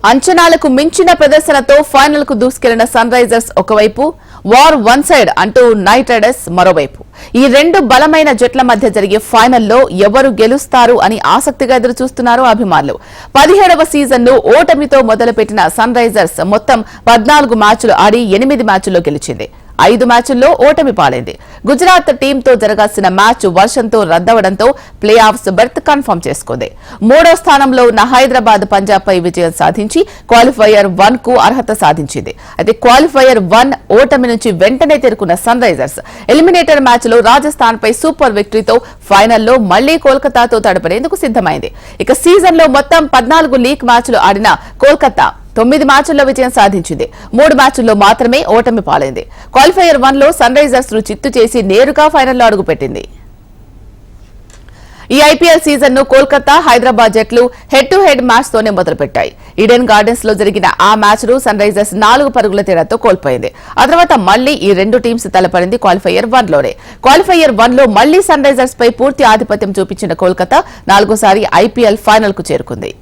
అంచనాలకు మించిన ప్రదర్శనతో ఫైనల్ కు దూసుకెళ్లిన సన్ రైజర్స్ ఒకవైపు, వార్ వన్ సైడ్ అంటూ నైట్ రైడర్స్ మరోవైపు. ఈ రెండు బలమైన జట్ల మధ్య జరిగే ఫైనల్లో ఎవరు గెలుస్తారు అని ఆసక్తిగా ఎదురుచూస్తున్నారు అభిమానులు. 17వ సీజన్ ను ఓటమితో మొదలుపెట్టిన సన్ రైజర్స్ మొత్తం 14 మ్యాచ్లు ఆడి 8 మ్యాచ్ల్లో గెలిచింది. 5 మ్యాచ్ల్లో ఓటమి పాలైంది. గుజరాత్ టీంతో జరగాల్సిన మ్యాచ్ వర్షంతో రద్దవడంతో ప్లే ఆఫ్స్ బెర్త్ కన్ఫర్మ్ చేసుకుంది. 3వ స్థానంలో ఉన్న హైదరాబాద్ పంజాబ్ పై విజయం సాధించి క్వాలిఫైయర్ 1 కు అర్హత సాధించింది. అయితే క్వాలిఫైయర్ 1 ఓటమి నుంచి వెంటనే తేరుకున్న సన్ రైజర్స్ ఎలిమినేటర్ మ్యాచ్ లో రాజస్థాన్ పై సూపర్ విక్టరీతో ఫైనల్లో మళ్లీ కోల్కతాతో తడపడేందుకు సిద్దమైంది. ఇక సీజన్ లో మొత్తం 14 లీగ్ మ్యాచ్లు ఆడిన కోల్కతా 9 మ్యాచ్ల్లో విజయం సాధించింది. 3 మ్యాచ్ల్లో మాత్రమే ఓటమి పాలైంది. క్వాలిఫైయర్ 1 లో సన్ రైజర్స్ ను చిత్తు చేసి నేరుగా ఫైనల్లో అడుగుపెట్టింది. ఈ ఐపీఎల్ సీజన్ ను కోల్కతా, హైదరాబాద్ జట్లు హెడ్ టు హెడ్ మ్యాచ్ తోనే మొదలుపెట్టాయి. ఈడెన్ గార్డెన్స్ లో జరిగిన ఆ మ్యాచ్ ను సన్ రైజర్స్ 4 పరుగుల తేడాతో కోల్పోయింది. ఆ తర్వాత మళ్లీ ఈ రెండు టీమ్స్ తలపడింది క్వాలిఫైయర్ 1 లోనే. క్వాలిఫైయర్ 1 లో మళ్లీ సన్ రైజర్స్ పై పూర్తి ఆధిపత్యం చూపించిన కోల్కతా 4వ ఐపీఎల్ ఫైనల్ కు చేరుకుంది.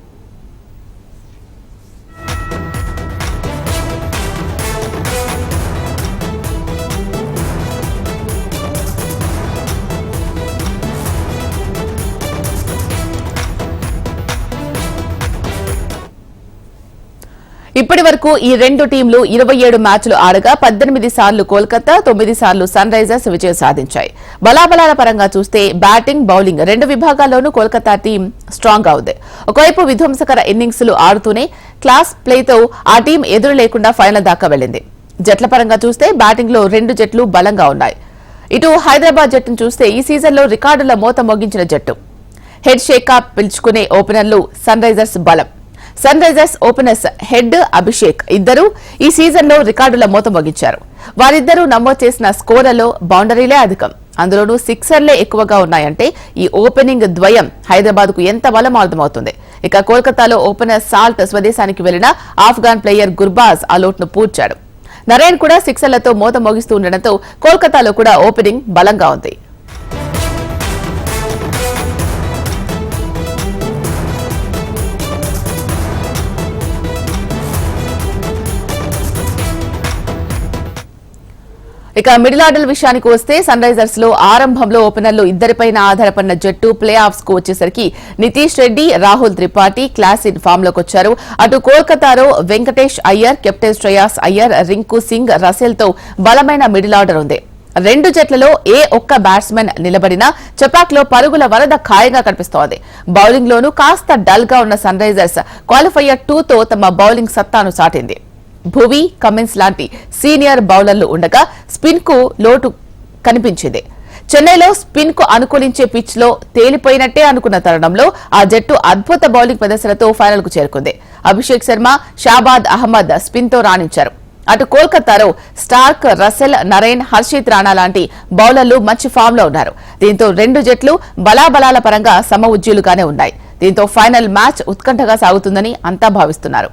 ఇప్పటి వరకు ఈ రెండు టీంలు 27 మ్యాచ్లు ఆడగా 18 సార్లు కోల్కతా, 9 సార్లు సన్ రైజర్స్ విజయం సాధించాయి. బలాబలాల పరంగా చూస్తే బ్యాటింగ్, బౌలింగ్ రెండు విభాగాల్లోనూ కోల్కతా టీం స్ట్రాంగ్ గా ఉంది. ఒకవైపు విధ్వంసకర ఇన్నింగ్స్లు ఆడుతూనే క్లాస్ ప్లేతో ఆ టీం ఎదురు లేకుండా ఫైనల్ దాకా వెళ్లింది. జట్ల పరంగా చూస్తే బ్యాటింగ్ లో రెండు జట్లు బలంగా ఉన్నాయి. ఇటు హైదరాబాద్ జట్టును చూస్తే ఈ సీజన్లో రికార్డుల మోత మోగించిన జట్టు. హెడ్ షేకా పిలుచుకునే ఓపెనర్లు సన్ రైజర్స్ బలం. Sunrisers openers Head, Abhishek ఇద్దరు ఈ సీజన్లో రికార్డుల మోత మోగించారు. వారిద్దరూ నమోదు చేసిన స్కోర్లలో బౌండరీలే అధికం, అందులోనూ సిక్సర్లే ఎక్కువగా ఉన్నాయంటే ఈ ఓపెనింగ్ ద్వయం హైదరాబాద్ కు ఎంత బలం అర్థమవుతుంది. ఇక కోల్కతాలో ఓపెనర్ సాల్ట్ స్వదేశానికి వెళ్లిన ఆఫ్ఘాన్ ప్లేయర్ గుర్బాజ్ ఆ లోటును పూడ్చాడు. నరేన్ కూడా సిక్సర్లతో మోత మోగిస్తూ ఉండడంతో కోల్కతాలో కూడా ఓపెనింగ్ బలంగా ఉంది. ఇక మిడిల్ ఆర్డర్ విషయానికి వస్తే సన్ రైజర్స్ లో ఆరంభంలో ఓపెనర్లు ఇద్దరిపైన ఆధారపడిన జట్టు ప్లే ఆఫ్స్ కు వచ్చేసరికి Nitish Reddy, Rahul Tripathi class in form లోకి వచ్చారు. అటు కోల్కతాలో వెంకటేష్ అయ్యర్, కెప్టెన్ శ్రేయాస్ అయ్యర్, రింకు సింగ్, రసెల్ తో బలమైన మిడిల్ ఆర్డర్ ఉంది. రెండు జట్లలో ఏ ఒక్క బ్యాట్స్మెన్ నిలబడినా చపాక్ లో పరుగుల వరద ఖాయంగా కనిపిస్తోంది. బౌలింగ్ లోనూ కాస్త డల్ గా ఉన్న సన్ రైజర్స్ క్వాలిఫైయర్ 2 తో తమ బౌలింగ్ సత్తాను చాటింది. భువి, కమిన్స్ లాంటి సీనియర్ బౌలర్లు ఉండగా స్పిన్ కు లోటు కనిపించింది. చెన్నైలో స్పిన్ కు అనుకూలించే పిచ్ లో తేలిపోయినట్టే అనుకున్న తరుణంలో ఆ జట్టు అద్భుత బౌలింగ్ ప్రదర్శనతో ఫైనల్ కు చేరుకుంది. అభిషేక్ శర్మ, షాబాద్ అహ్మద్ స్పిన్ తో రాణించారు. అటు కోల్కతాలో స్టార్క్, రసెల్, నరేన్, హర్షిత్ రాణా లాంటి బౌలర్లు మంచి ఫామ్ లో ఉన్నారు. దీంతో రెండు జట్లు బలాబలాల పరంగా సమ ఉజ్జీలుగానే ఉన్నాయి. దీంతో ఫైనల్ మ్యాచ్ ఉత్కంఠగా సాగుతుందని అంతా భావిస్తున్నారు.